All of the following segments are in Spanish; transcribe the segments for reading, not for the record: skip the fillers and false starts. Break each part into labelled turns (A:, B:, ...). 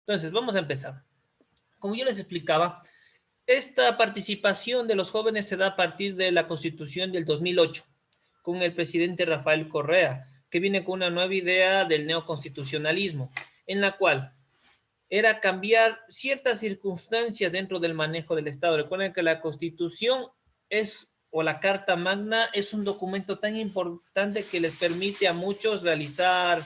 A: Entonces, vamos a empezar. Como yo les explicaba, esta participación de los jóvenes se da a partir de la Constitución del 2008, con el presidente Rafael Correa, que viene con una nueva idea del neoconstitucionalismo, en la cual era cambiar ciertas circunstancias dentro del manejo del Estado. Recuerden que la Constitución o la Carta Magna es un documento tan importante que les permite a muchos realizar,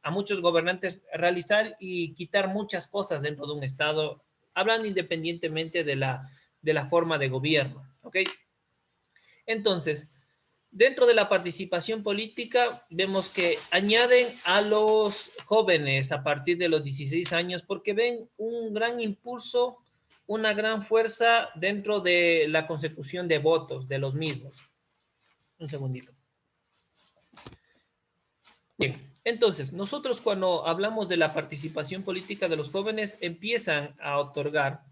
A: a muchos gobernantes realizar y quitar muchas cosas dentro de un Estado, hablando independientemente de la forma de gobierno. ¿Ok? Entonces, dentro de la participación política, vemos que añaden a los jóvenes a partir de los 16 años porque ven un gran impulso, una gran fuerza dentro de la consecución de votos de los mismos. Un segundito. Bien, entonces, nosotros cuando hablamos de la participación política de los jóvenes, empiezan a otorgar,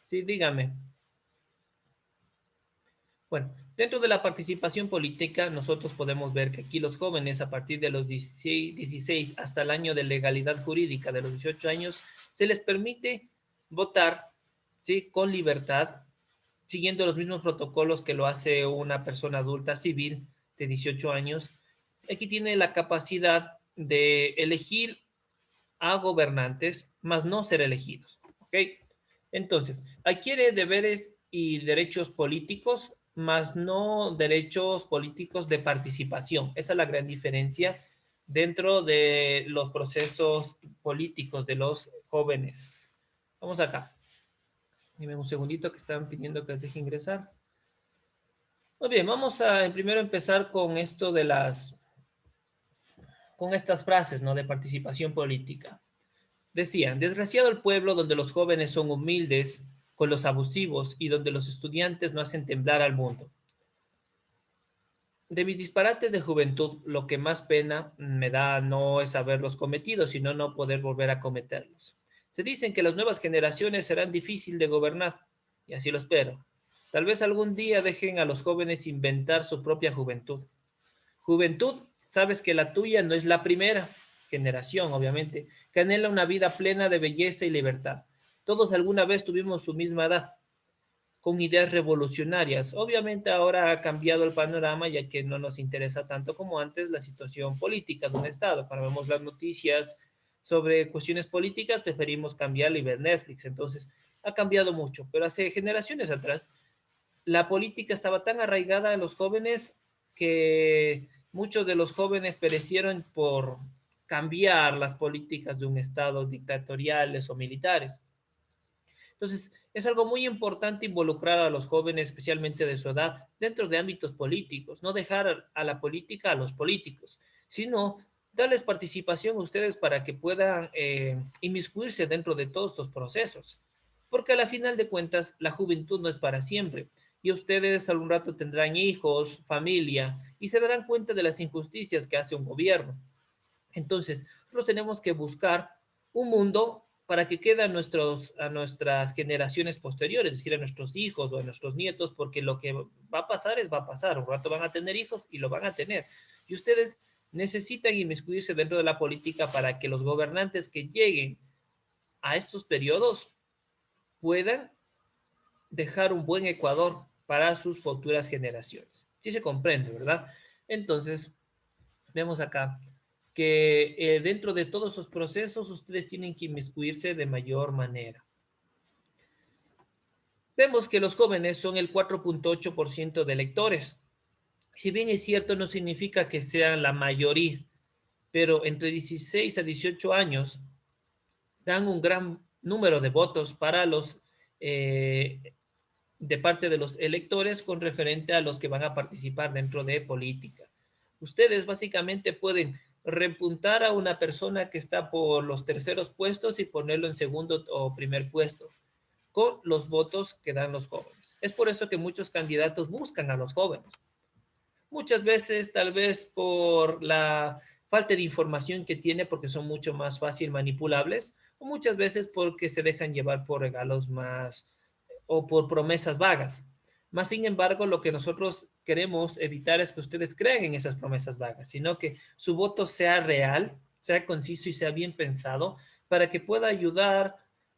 A: sí, dígame. Bueno, dentro de la participación política, nosotros podemos ver que aquí los jóvenes, a partir de los 16 hasta el año de legalidad jurídica de los 18 años, se les permite votar, ¿sí?, con libertad, siguiendo los mismos protocolos que lo hace una persona adulta civil de 18 años. Aquí tiene la capacidad de elegir a gobernantes, más no ser elegidos. ¿Ok? Entonces, adquiere deberes y derechos políticos, más no derechos políticos de participación. Esa es la gran diferencia dentro de los procesos políticos de los jóvenes. Vamos acá. Dime un segundito que están pidiendo que les deje ingresar. Muy bien, vamos a primero empezar con esto de con estas frases, ¿no?, de participación política. Decían, desgraciado el pueblo donde los jóvenes son humildes con los abusivos y donde los estudiantes no hacen temblar al mundo. De mis disparates de juventud, lo que más pena me da no es haberlos cometido, sino no poder volver a cometerlos. Se dicen que las nuevas generaciones serán difíciles de gobernar, y así lo espero. Tal vez algún día dejen a los jóvenes inventar su propia juventud. Juventud, sabes que la tuya no es la primera generación, obviamente, que anhela una vida plena de belleza y libertad. Todos alguna vez tuvimos su misma edad, con ideas revolucionarias. Obviamente ahora ha cambiado el panorama, ya que no nos interesa tanto como antes la situación política de un Estado. Cuando vemos las noticias sobre cuestiones políticas, preferimos cambiar y ver Netflix. Entonces, ha cambiado mucho. Pero hace generaciones atrás, la política estaba tan arraigada en los jóvenes que muchos de los jóvenes perecieron por cambiar las políticas de un Estado dictatoriales o militares. Entonces, es algo muy importante involucrar a los jóvenes, especialmente de su edad, dentro de ámbitos políticos, no dejar a la política a los políticos, sino darles participación a ustedes para que puedan inmiscuirse dentro de todos estos procesos. Porque a la final de cuentas, la juventud no es para siempre. Y ustedes algún rato tendrán hijos, familia, y se darán cuenta de las injusticias que hace un gobierno. Entonces, nosotros tenemos que buscar un mundo para que quede a nuestras generaciones posteriores, es decir, a nuestros hijos o a nuestros nietos, porque lo que va a pasar va a pasar. Un rato van a tener hijos y lo van a tener. Y ustedes necesitan inmiscuirse dentro de la política para que los gobernantes que lleguen a estos periodos puedan dejar un buen Ecuador para sus futuras generaciones. Sí se comprende, ¿verdad? Entonces, vemos acá que dentro de todos esos procesos ustedes tienen que inmiscuirse de mayor manera. Vemos que los jóvenes son el 4.8% de electores. Si bien es cierto, no significa que sean la mayoría, pero entre 16 a 18 años dan un gran número de votos para de parte de los electores con referente a los que van a participar dentro de política. Ustedes básicamente pueden repuntar a una persona que está por los terceros puestos y ponerlo en segundo o primer puesto con los votos que dan los jóvenes. Es por eso que muchos candidatos buscan a los jóvenes. Muchas veces, tal vez por la falta de información que tiene, porque son mucho más fácil manipulables, o muchas veces porque se dejan llevar por regalos más o por promesas vagas. Más sin embargo, lo que nosotros queremos evitar es que ustedes crean en esas promesas vagas, sino que su voto sea real, sea conciso y sea bien pensado para que pueda ayudar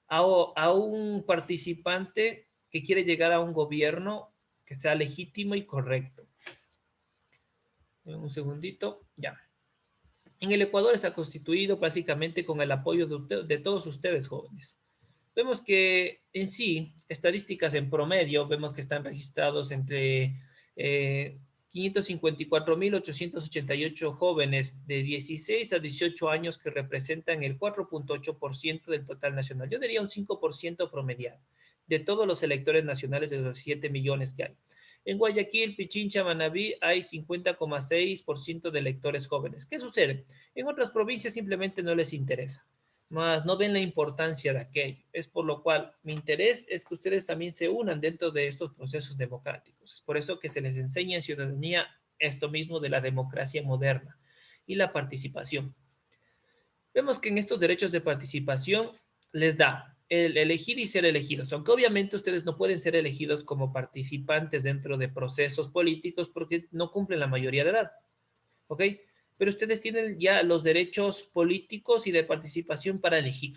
A: a un participante que quiere llegar a un gobierno que sea legítimo y correcto. Un segundito, ya. En el Ecuador está constituido básicamente con el apoyo de todos ustedes, jóvenes. Vemos que en sí, estadísticas en promedio, vemos que están registrados entre 554.888 jóvenes de 16 a 18 años que representan el 4.8% del total nacional. Yo diría un 5% promedial de todos los electores nacionales de los 7 millones que hay. En Guayaquil, Pichincha, Manabí hay 50,6% de electores jóvenes. ¿Qué sucede? En otras provincias simplemente no les interesa, más no ven la importancia de aquello. Es por lo cual mi interés es que ustedes también se unan dentro de estos procesos democráticos. Es por eso que se les enseña en ciudadanía esto mismo de la democracia moderna y la participación. Vemos que en estos derechos de participación les da el elegir y ser elegidos, aunque obviamente ustedes no pueden ser elegidos como participantes dentro de procesos políticos porque no cumplen la mayoría de edad, ¿ok? Pero ustedes tienen ya los derechos políticos y de participación para elegir.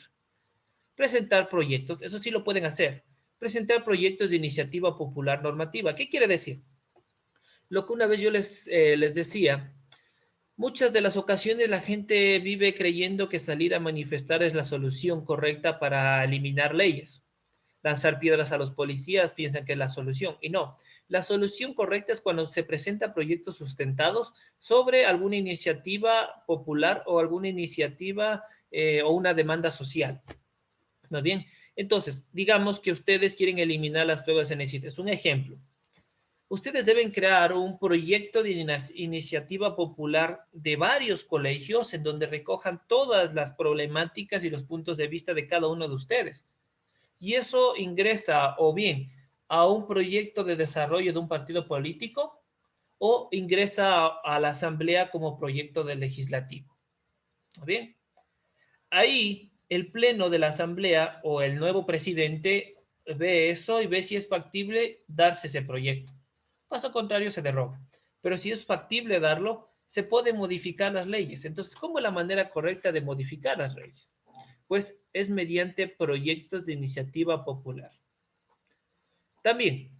A: Presentar proyectos, eso sí lo pueden hacer. Presentar proyectos de iniciativa popular normativa. ¿Qué quiere decir? Lo que una vez yo les decía, muchas de las ocasiones la gente vive creyendo que salir a manifestar es la solución correcta para eliminar leyes. Lanzar piedras a los policías piensan que es la solución y no. La solución correcta es cuando se presentan proyectos sustentados sobre alguna iniciativa popular o alguna iniciativa o una demanda social. ¿No? Bien, entonces, digamos que ustedes quieren eliminar las pruebas en Es un ejemplo. Ustedes deben crear un proyecto de iniciativa popular de varios colegios en donde recojan todas las problemáticas y los puntos de vista de cada uno de ustedes. Y eso ingresa o bien a un proyecto de desarrollo de un partido político o ingresa a la asamblea como proyecto de legislativo. Bien, ahí el pleno de la asamblea o el nuevo presidente ve eso y ve si es factible darse ese proyecto. Caso contrario, se derroga. Pero si es factible darlo, se puede modificar las leyes. Entonces, ¿cómo es la manera correcta de modificar las leyes? Pues es mediante proyectos de iniciativa popular. También,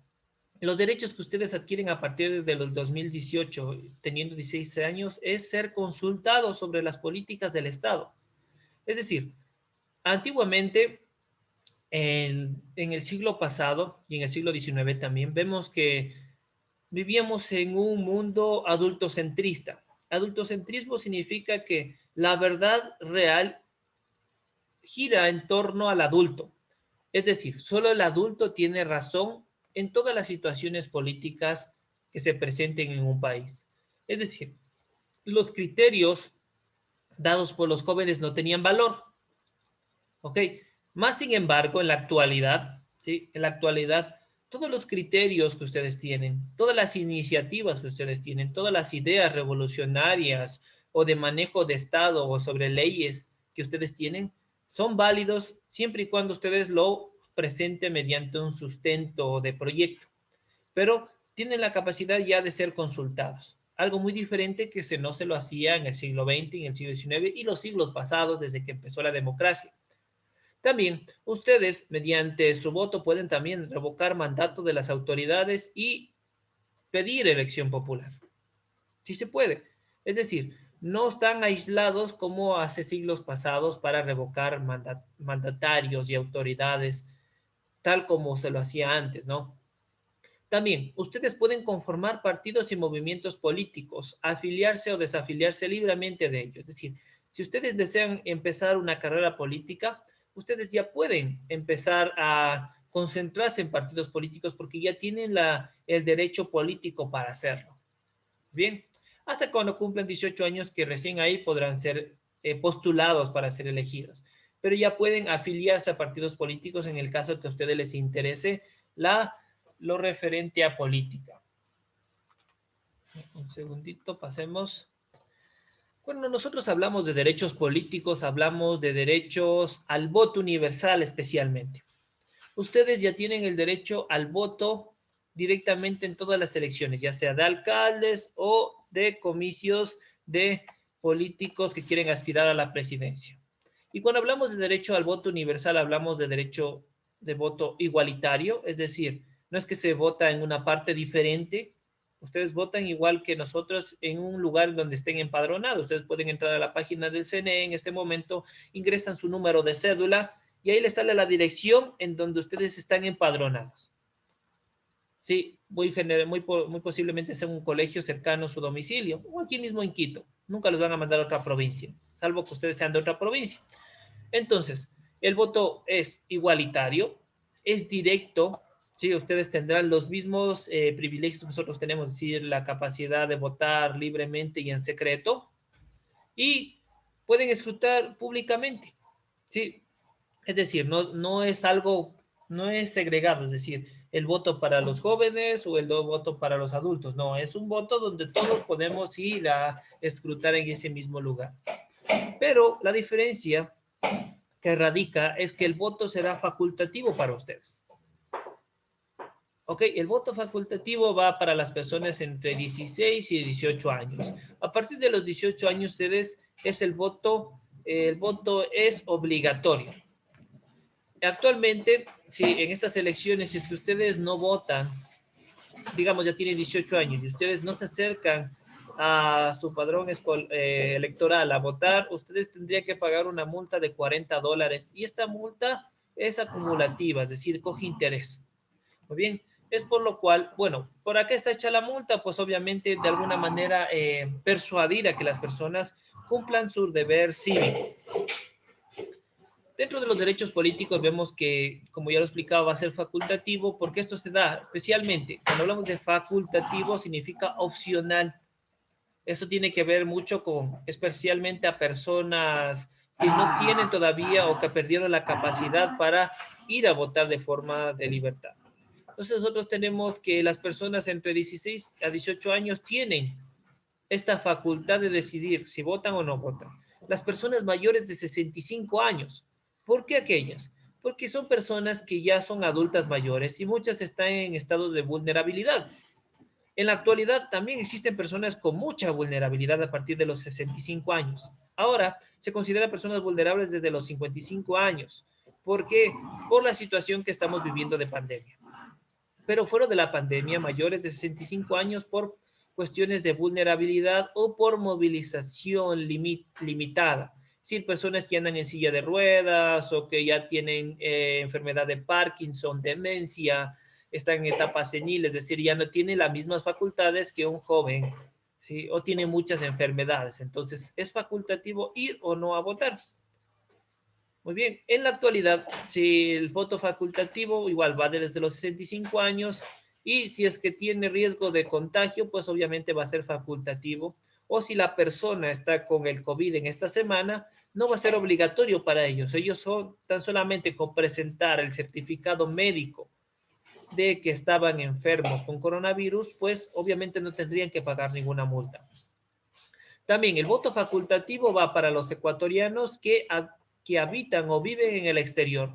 A: los derechos que ustedes adquieren a partir de los 2018, teniendo 16 años, es ser consultados sobre las políticas del Estado. Es decir, antiguamente, en el siglo pasado y en el siglo XIX también, vemos que vivíamos en un mundo adultocentrista. Adultocentrismo significa que la verdad real gira en torno al adulto. Es decir, solo el adulto tiene razón en todas las situaciones políticas que se presenten en un país. Es decir, los criterios dados por los jóvenes no tenían valor. ¿Ok? Más sin embargo, en la actualidad, ¿sí? En la actualidad, todos los criterios que ustedes tienen, todas las iniciativas que ustedes tienen, todas las ideas revolucionarias o de manejo de Estado o sobre leyes que ustedes tienen, son válidos siempre y cuando ustedes lo presenten mediante un sustento de proyecto, pero tienen la capacidad ya de ser consultados. Algo muy diferente que no se lo hacía en el siglo XX, en el siglo XIX y los siglos pasados desde que empezó la democracia. También ustedes, mediante su voto, pueden también revocar mandato de las autoridades y pedir elección popular. Sí se puede. Es decir, no están aislados como hace siglos pasados para revocar mandatarios y autoridades, tal como se lo hacía antes, ¿no? También, ustedes pueden conformar partidos y movimientos políticos, afiliarse o desafiliarse libremente de ellos. Es decir, si ustedes desean empezar una carrera política, ustedes ya pueden empezar a concentrarse en partidos políticos porque ya tienen el derecho político para hacerlo. Bien, hasta cuando cumplan 18 años que recién ahí podrán ser postulados para ser elegidos. Pero ya pueden afiliarse a partidos políticos en el caso que a ustedes les interese lo referente a política. Un segundito, pasemos. Cuando nosotros hablamos de derechos políticos, hablamos de derechos al voto universal especialmente. Ustedes ya tienen el derecho al voto directamente en todas las elecciones, ya sea de alcaldes o de comicios de políticos que quieren aspirar a la presidencia. Y cuando hablamos de derecho al voto universal, hablamos de derecho de voto igualitario, es decir, no es que se vota en una parte diferente, ustedes votan igual que nosotros en un lugar donde estén empadronados. Ustedes pueden entrar a la página del CNE en este momento, ingresan su número de cédula y ahí les sale la dirección en donde ustedes están empadronados. Sí, muy posiblemente sea un colegio cercano a su domicilio o aquí mismo en Quito. Nunca los van a mandar a otra provincia, salvo que ustedes sean de otra provincia. Entonces, el voto es igualitario, es directo, ¿sí? Ustedes tendrán los mismos privilegios que nosotros tenemos, es decir, la capacidad de votar libremente y en secreto, y pueden escrutar públicamente, ¿sí? Es decir, no es algo, no es segregado, es decir, el voto para los jóvenes o el voto para los adultos, no, es un voto donde todos podemos ir a escrutar en ese mismo lugar. Pero la diferencia que radica es que el voto será facultativo para ustedes. Ok, el voto facultativo va para las personas entre 16 y 18 años. A partir de los 18 años, ustedes es el voto es obligatorio. Actualmente, si en estas elecciones, si es que ustedes no votan, digamos ya tienen 18 años y ustedes no se acercan a su padrón electoral a votar, ustedes tendrían que pagar una multa de $40 y esta multa es acumulativa, es decir, coge interés. Muy bien, es por lo cual, bueno, ¿por acá está hecha la multa? Pues obviamente de alguna manera persuadir a que las personas cumplan su deber cívico. Dentro de los derechos políticos vemos que, como ya lo explicaba, va a ser facultativo porque esto se da especialmente, cuando hablamos de facultativo, significa opcional. Eso tiene que ver mucho con especialmente a personas que no tienen todavía o que perdieron la capacidad para ir a votar de forma de libertad. Entonces nosotros tenemos que las personas entre 16 a 18 años tienen esta facultad de decidir si votan o no votan. Las personas mayores de 65 años. ¿Por qué aquellas? Porque son personas que ya son adultas mayores y muchas están en estado de vulnerabilidad. En la actualidad también existen personas con mucha vulnerabilidad a partir de los 65 años. Ahora se consideran personas vulnerables desde los 55 años. ¿Por qué? Por la situación que estamos viviendo de pandemia. Pero fuera de la pandemia, mayores de 65 años por cuestiones de vulnerabilidad o por movilización limitada. Es decir, personas que andan en silla de ruedas o que ya tienen enfermedad de Parkinson, demencia, están en etapa senil, es decir, ya no tienen las mismas facultades que un joven, ¿sí? O tiene muchas enfermedades. Entonces, es facultativo ir o no a votar. Muy bien, en la actualidad, si el voto facultativo igual va desde los 65 años y si es que tiene riesgo de contagio, pues obviamente va a ser facultativo. O si la persona está con el COVID en esta semana, no va a ser obligatorio para ellos. Ellos son tan solamente con presentar el certificado médico de que estaban enfermos con coronavirus, pues obviamente no tendrían que pagar ninguna multa. También el voto facultativo va para los ecuatorianos que habitan o viven en el exterior.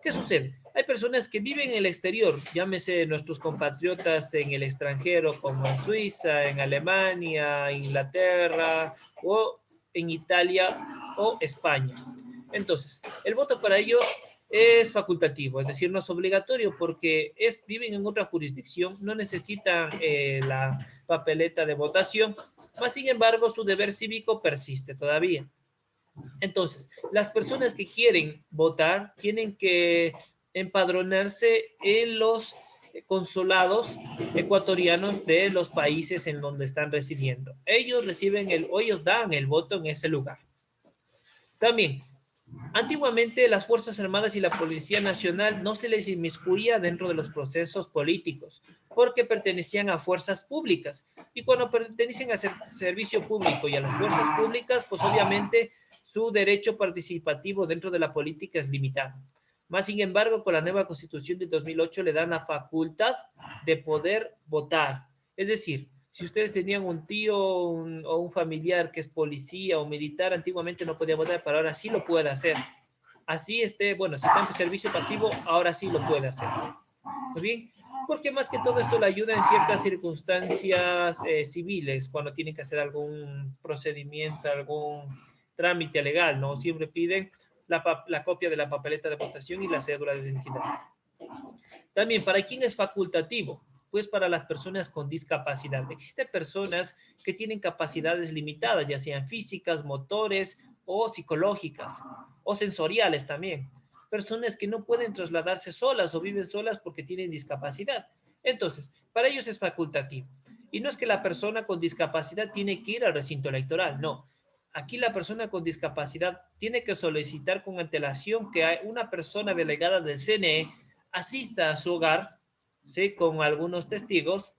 A: ¿Qué sucede? Hay personas que viven en el exterior, llámese nuestros compatriotas en el extranjero, como en Suiza, en Alemania, Inglaterra o en Italia o España. Entonces, el voto para ellos es facultativo, es decir, no es obligatorio porque viven en otra jurisdicción, no necesitan la papeleta de votación, mas sin embargo su deber cívico persiste todavía. Entonces, las personas que quieren votar tienen que empadronarse en los consulados ecuatorianos de los países en donde están residiendo. Ellos ellos dan el voto en ese lugar. También, antiguamente las Fuerzas Armadas y la Policía Nacional no se les inmiscuía dentro de los procesos políticos porque pertenecían a fuerzas públicas y cuando pertenecen al servicio público y a las fuerzas públicas, pues obviamente su derecho participativo dentro de la política es limitado. Más sin embargo, con la nueva Constitución de 2008 le dan la facultad de poder votar. Es decir, si ustedes tenían un tío o un familiar que es policía o militar, antiguamente no podía votar, pero ahora sí lo puede hacer. Así bueno, si está en servicio pasivo, ahora sí lo puede hacer. Muy bien, porque más que todo esto le ayuda en ciertas circunstancias civiles, cuando tienen que hacer algún procedimiento, algún trámite legal, ¿no? Siempre piden la copia de la papeleta de votación y la cédula de identidad. También, ¿para quién es facultativo? Pues para las personas con discapacidad. Existen personas que tienen capacidades limitadas, ya sean físicas, motores o psicológicas, o sensoriales también. Personas que no pueden trasladarse solas o viven solas porque tienen discapacidad. Entonces, para ellos es facultativo. Y no es que la persona con discapacidad tiene que ir al recinto electoral, no. Aquí la persona con discapacidad tiene que solicitar con antelación que una persona delegada del CNE asista a su hogar, ¿sí? Con algunos testigos,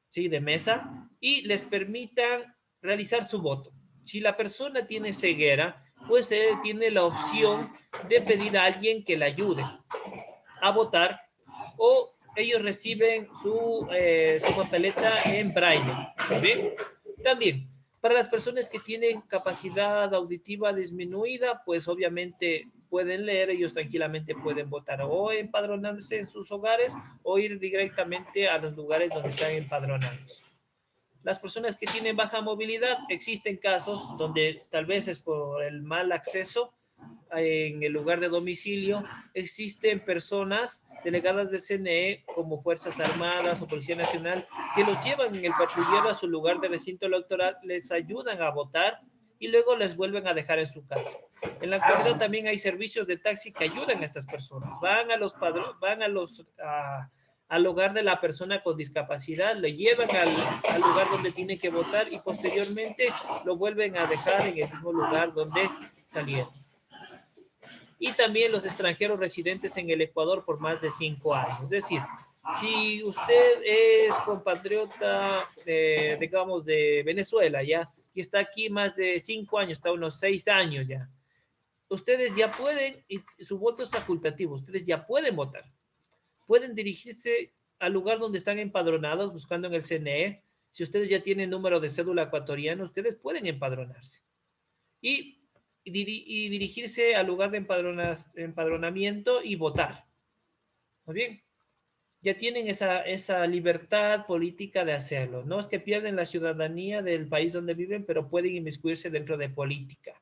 A: ¿sí? De mesa y les permitan realizar su voto. Si la persona tiene ceguera, pues tiene la opción de pedir a alguien que le ayude a votar o ellos reciben su papeleta en braille. ¿Bien? También, para las personas que tienen capacidad auditiva disminuida, pues obviamente pueden leer, ellos tranquilamente pueden votar o empadronarse en sus hogares o ir directamente a los lugares donde están empadronados. Las personas que tienen baja movilidad, existen casos donde tal vez es por el mal acceso en el lugar de domicilio, existen personas delegadas de CNE como Fuerzas Armadas o Policía Nacional que los llevan en el patrullero a su lugar de recinto electoral, les ayudan a votar y luego les vuelven a dejar en su casa. En la actualidad también hay servicios de taxi que ayudan a estas personas. Al hogar de la persona con discapacidad, le llevan al lugar donde tiene que votar y posteriormente lo vuelven a dejar en el mismo lugar donde salieron. Y también los extranjeros residentes en el Ecuador por más de 5 años. Es decir, si usted es compatriota, digamos, de Venezuela, ¿ya? Y está aquí más de 5 años, está unos 6 años ya. Ustedes ya pueden, y su voto es facultativo, ustedes ya pueden votar. Pueden dirigirse al lugar donde están empadronados, buscando en el CNE. Si ustedes ya tienen número de cédula ecuatoriana, ustedes pueden empadronarse. Y dirigirse al lugar de empadronamiento y votar. Muy bien. Ya tienen esa libertad política de hacerlo. No es que pierden la ciudadanía del país donde viven, pero pueden inmiscuirse dentro de política.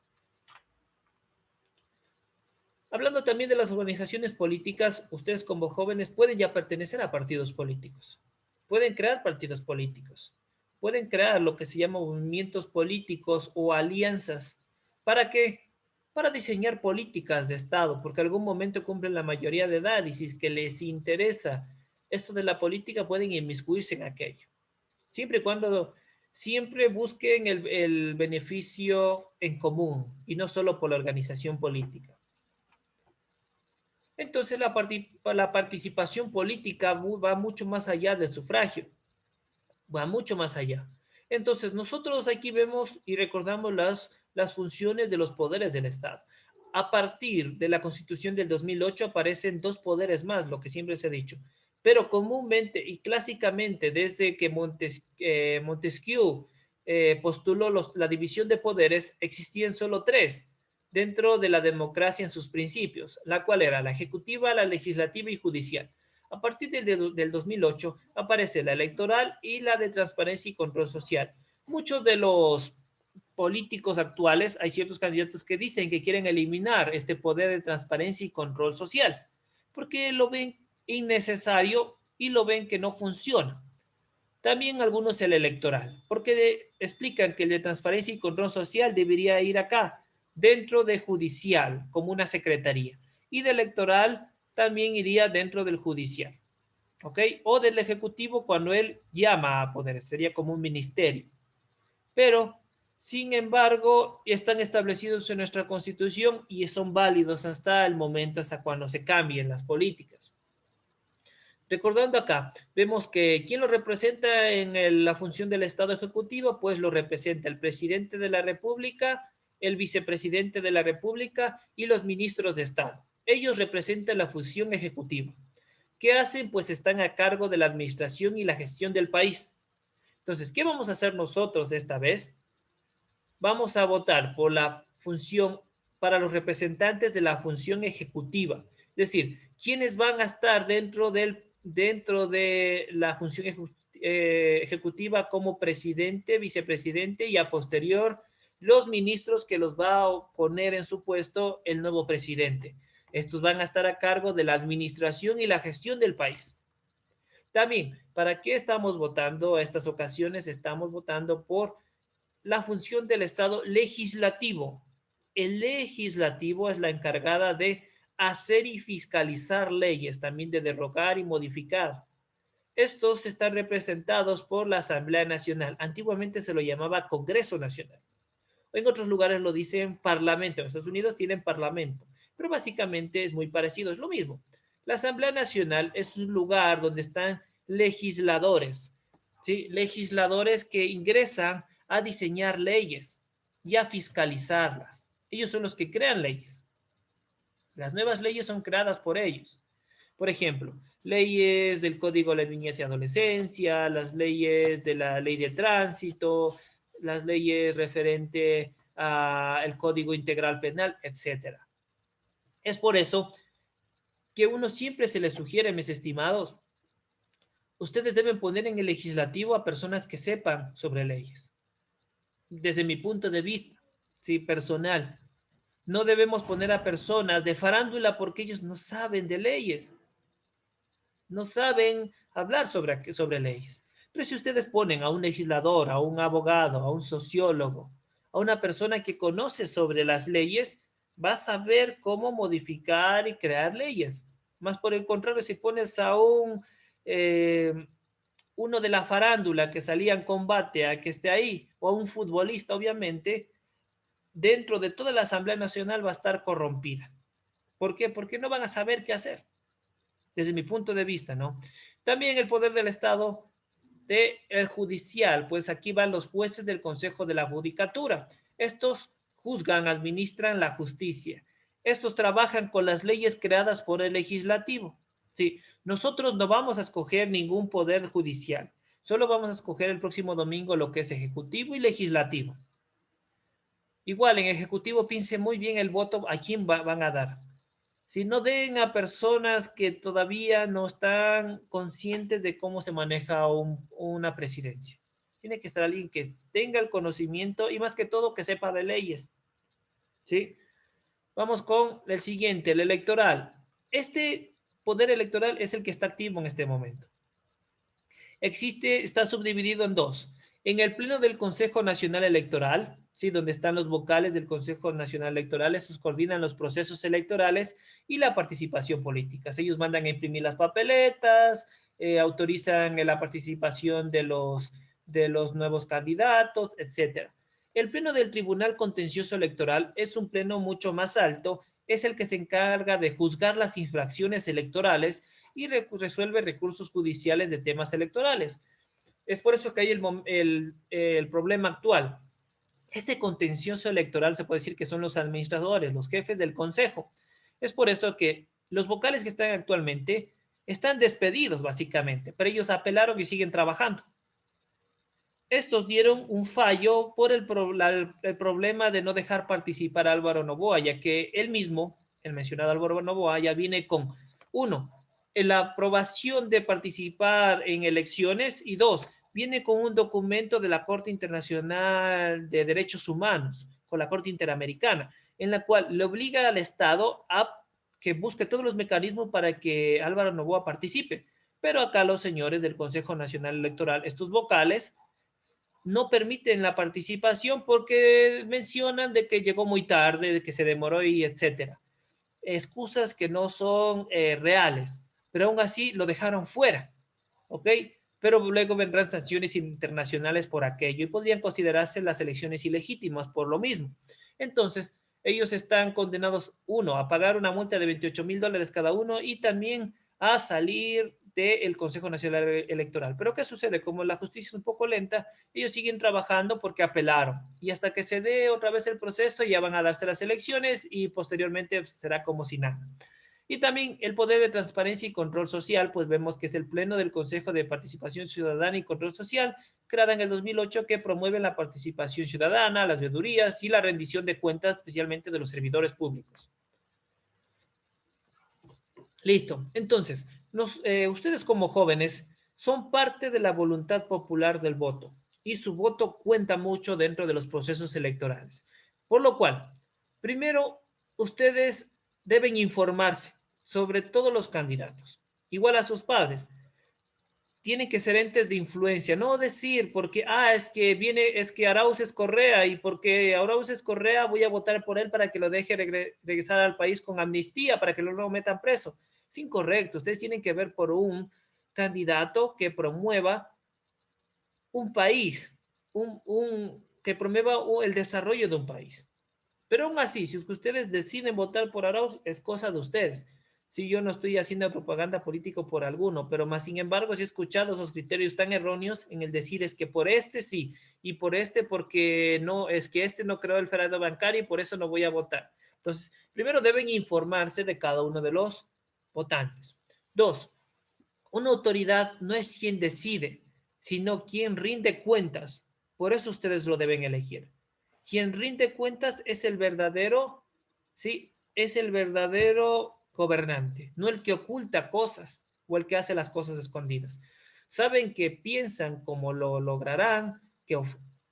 A: Hablando también de las organizaciones políticas, ustedes como jóvenes pueden ya pertenecer a partidos políticos. Pueden crear partidos políticos. Pueden crear lo que se llama movimientos políticos o alianzas. ¿Para qué? Para diseñar políticas de Estado, porque en algún momento cumplen la mayoría de edad y si es que les interesa esto de la política, pueden inmiscuirse en aquello. Siempre y cuando siempre busquen el beneficio en común y no solo por la organización política. Entonces la participación política va mucho más allá del sufragio, va mucho más allá. Entonces nosotros aquí vemos y recordamos las funciones de los poderes del Estado. A partir de la Constitución del 2008 aparecen dos poderes más, lo que siempre se ha dicho. Pero comúnmente y clásicamente desde que Montesquieu postuló la división de poderes, existían solo tres dentro de la democracia en sus principios, la cual era la ejecutiva, la legislativa y judicial. A partir del 2008 aparece la electoral y la de transparencia y control social. Muchos de los políticos actuales, hay ciertos candidatos que dicen que quieren eliminar este poder de transparencia y control social, porque lo ven innecesario y lo ven que no funciona. También algunos el electoral, porque explican que el de transparencia y control social debería ir acá, dentro de judicial, como una secretaría, y de electoral también iría dentro del judicial, ¿ok? O del ejecutivo cuando él llama a poder, sería como un ministerio. Pero, sin embargo, están establecidos en nuestra Constitución y son válidos hasta el momento, hasta cuando se cambien las políticas. Recordando acá, vemos que ¿quién lo representa en la función del Estado Ejecutivo? Pues lo representa el presidente de la República, el vicepresidente de la República y los ministros de Estado. Ellos representan la función ejecutiva. ¿Qué hacen? Pues están a cargo de la administración y la gestión del país. Entonces, ¿qué vamos a hacer nosotros esta vez? Vamos a votar por la función para los representantes de la función ejecutiva. Es decir, ¿quiénes van a estar dentro de la función ejecutiva como presidente, vicepresidente y a posterior los ministros que los va a poner en su puesto el nuevo presidente. Estos van a estar a cargo de la administración y la gestión del país. También, ¿para qué estamos votando a estas ocasiones? Estamos votando por la función del Estado legislativo. El legislativo es la encargada de hacer y fiscalizar leyes, también de derrogar y modificar. Estos están representados por la Asamblea Nacional. Antiguamente se lo llamaba Congreso Nacional. En otros lugares lo dicen Parlamento. En Estados Unidos tienen Parlamento. Pero básicamente es muy parecido, es lo mismo. La Asamblea Nacional es un lugar donde están legisladores, ¿sí? Legisladores que ingresan a diseñar leyes y a fiscalizarlas. Ellos son los que crean leyes. Las nuevas leyes son creadas por ellos. Por ejemplo, leyes del Código de la Niñez y Adolescencia, las leyes de la Ley de Tránsito, las leyes referente al Código Integral Penal, etcétera. Es por eso que uno siempre se les sugiere, mis estimados, ustedes deben poner en el legislativo a personas que sepan sobre leyes. Desde mi punto de vista, sí, personal, no debemos poner a personas de farándula porque ellos no saben de leyes, no saben hablar sobre leyes. Pero si ustedes ponen a un legislador, a un abogado, a un sociólogo, a una persona que conoce sobre las leyes, va a saber cómo modificar y crear leyes. Más por el contrario, si pones a eh, uno de la farándula que salía en combate a que esté ahí, o a un futbolista, obviamente, dentro de toda la Asamblea Nacional va a estar corrompida. ¿Por qué? Porque no van a saber qué hacer, desde mi punto de vista, ¿no? También el poder del Estado, el judicial, pues aquí van los jueces del Consejo de la Judicatura. Estos juzgan, administran la justicia. Estos trabajan con las leyes creadas por el legislativo. Sí, nosotros no vamos a escoger ningún poder judicial. Solo vamos a escoger el próximo domingo lo que es ejecutivo y legislativo. Igual en ejecutivo piense muy bien el voto a quién van a dar. Si no den a personas que todavía no están conscientes de cómo se maneja una presidencia. Tiene que estar alguien que tenga el conocimiento y más que todo que sepa de leyes. ¿Sí? Vamos con el siguiente, el electoral. Este poder electoral es el que está activo en este momento. Está subdividido en dos. En el Pleno del Consejo Nacional Electoral, ¿sí? Donde están los vocales del Consejo Nacional Electoral, estos coordinan los procesos electorales y la participación política. Ellos mandan a imprimir las papeletas, autorizan la participación de los nuevos candidatos, etcétera. El pleno del Tribunal Contencioso Electoral es un pleno mucho más alto, es el que se encarga de juzgar las infracciones electorales y resuelve recursos judiciales de temas electorales. Es por eso que hay el problema actual. Este contencioso electoral se puede decir que son los administradores, los jefes del consejo. Es por eso que los vocales que están actualmente están despedidos básicamente, pero ellos apelaron y siguen trabajando. Estos dieron un fallo por el problema de no dejar participar a Álvaro Noboa, ya que él mismo, el mencionado Álvaro Noboa, ya viene con, uno, la aprobación de participar en elecciones y dos, viene con un documento de la Corte Internacional de Derechos Humanos, con la Corte Interamericana, en la cual le obliga al Estado a que busque todos los mecanismos para que Álvaro Noboa participe. Pero acá los señores del Consejo Nacional Electoral, estos vocales, no permiten la participación porque mencionan de que llegó muy tarde, de que se demoró y etcétera. Excusas que no son reales, pero aún así lo dejaron fuera, ¿ok? Pero luego vendrán sanciones internacionales por aquello y podrían considerarse las elecciones ilegítimas por lo mismo. Entonces, ellos están condenados, uno, a pagar una multa de $28,000 cada uno y también a salir del Consejo Nacional Electoral. Pero ¿qué sucede? Como la justicia es un poco lenta, ellos siguen trabajando porque apelaron. Y hasta que se dé otra vez el proceso, ya van a darse las elecciones y posteriormente será como si nada. Y también el poder de transparencia y control social, pues vemos que es el Pleno del Consejo de Participación Ciudadana y Control Social, creada en el 2008, que promueve la participación ciudadana, las veedurías y la rendición de cuentas, especialmente de los servidores públicos. Listo. Entonces, ustedes como jóvenes son parte de la voluntad popular del voto. y su voto cuenta mucho dentro de los procesos electorales. Por lo cual, primero, ustedes deben informarse sobre todos los candidatos, igual a sus padres. Tienen que ser entes de influencia, no decir porque, es que viene, es que Arauz es Correa y porque Arauz es Correa voy a votar por él para que lo deje regresar al país con amnistía, para que no lo metan preso. Es incorrecto, ustedes tienen que ver por un candidato que promueva un país, que promueva el desarrollo de un país. Pero aún así, si ustedes deciden votar por Arauz, es cosa de ustedes. Si yo no estoy haciendo propaganda política por alguno, pero más sin embargo, si he escuchado esos criterios tan erróneos en el decir es que por este sí, y por este porque no, es que este no creó el feriado bancario y por eso no voy a votar. Entonces, primero deben informarse de cada uno de los votantes. Dos, una autoridad no es quien decide, sino quien rinde cuentas. Por eso ustedes lo deben elegir. Quien rinde cuentas es el verdadero, sí, es el verdadero gobernante, no el que oculta cosas o el que hace las cosas escondidas. Saben que piensan cómo lo lograrán, que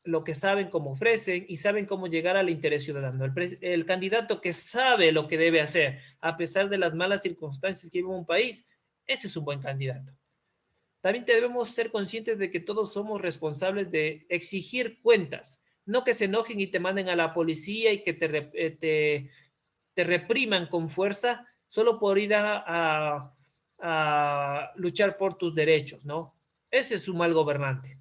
A: lo que saben cómo ofrecen y saben cómo llegar al interés ciudadano. El candidato que sabe lo que debe hacer a pesar de las malas circunstancias que vive un país, ese es un buen candidato. También debemos ser conscientes de que todos somos responsables de exigir cuentas, no que se enojen y te manden a la policía y que te repriman con fuerza solo por ir a luchar por tus derechos, ¿no? Ese es un mal gobernante.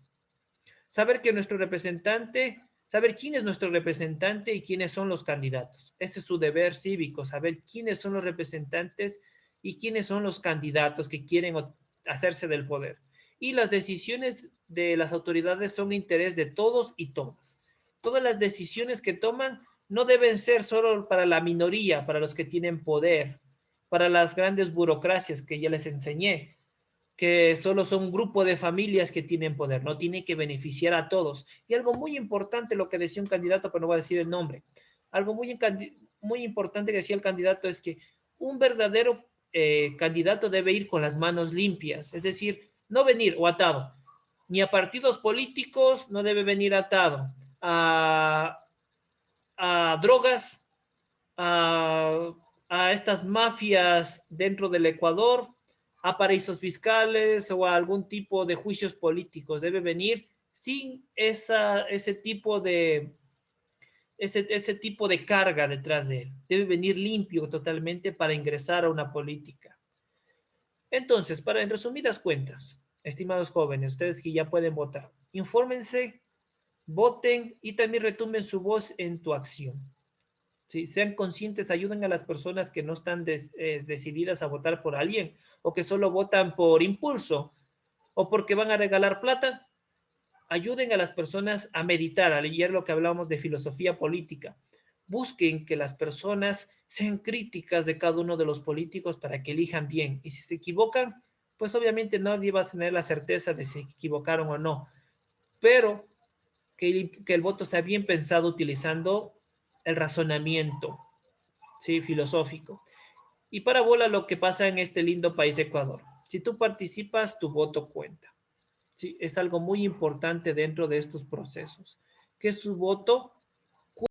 A: Saber que nuestro representante, saber quién es nuestro representante y quiénes son los candidatos. Ese es su deber cívico, saber quiénes son los representantes y quiénes son los candidatos que quieren hacerse del poder. Y las decisiones de las autoridades son interés de todos y todas. Todas las decisiones que toman no deben ser solo para la minoría, para los que tienen poder, para las grandes burocracias que ya les enseñé, que solo son un grupo de familias que tienen poder, no tiene que beneficiar a todos. Y algo muy importante, lo que decía un candidato, pero no voy a decir el nombre, algo muy importante que decía el candidato es que un verdadero candidato debe ir con las manos limpias, es decir, no venir o atado, ni a partidos políticos, no debe venir atado a drogas, a, a estas mafias dentro del Ecuador, a paraísos fiscales o a algún tipo de juicios políticos. Debe venir sin ese tipo de carga detrás de él. Debe venir limpio totalmente para ingresar a una política. Entonces, en resumidas cuentas, estimados jóvenes, ustedes que ya pueden votar, infórmense, voten y también retumben su voz en tu acción. ¿Sí? Sean conscientes, ayuden a las personas que no están decididas a votar por alguien o que solo votan por impulso o porque van a regalar plata. Ayuden a las personas a meditar, a leer lo que hablamos de filosofía política. Busquen que las personas sean críticas de cada uno de los políticos para que elijan bien. Y si se equivocan, pues obviamente nadie va a tener la certeza de si se equivocaron o no. Pero que el voto sea bien pensado utilizando el razonamiento, ¿sí? Filosófico. Y para bola lo que pasa en este lindo país Ecuador. Si tú participas, tu voto cuenta. ¿Sí? Es algo muy importante dentro de estos procesos. Que su voto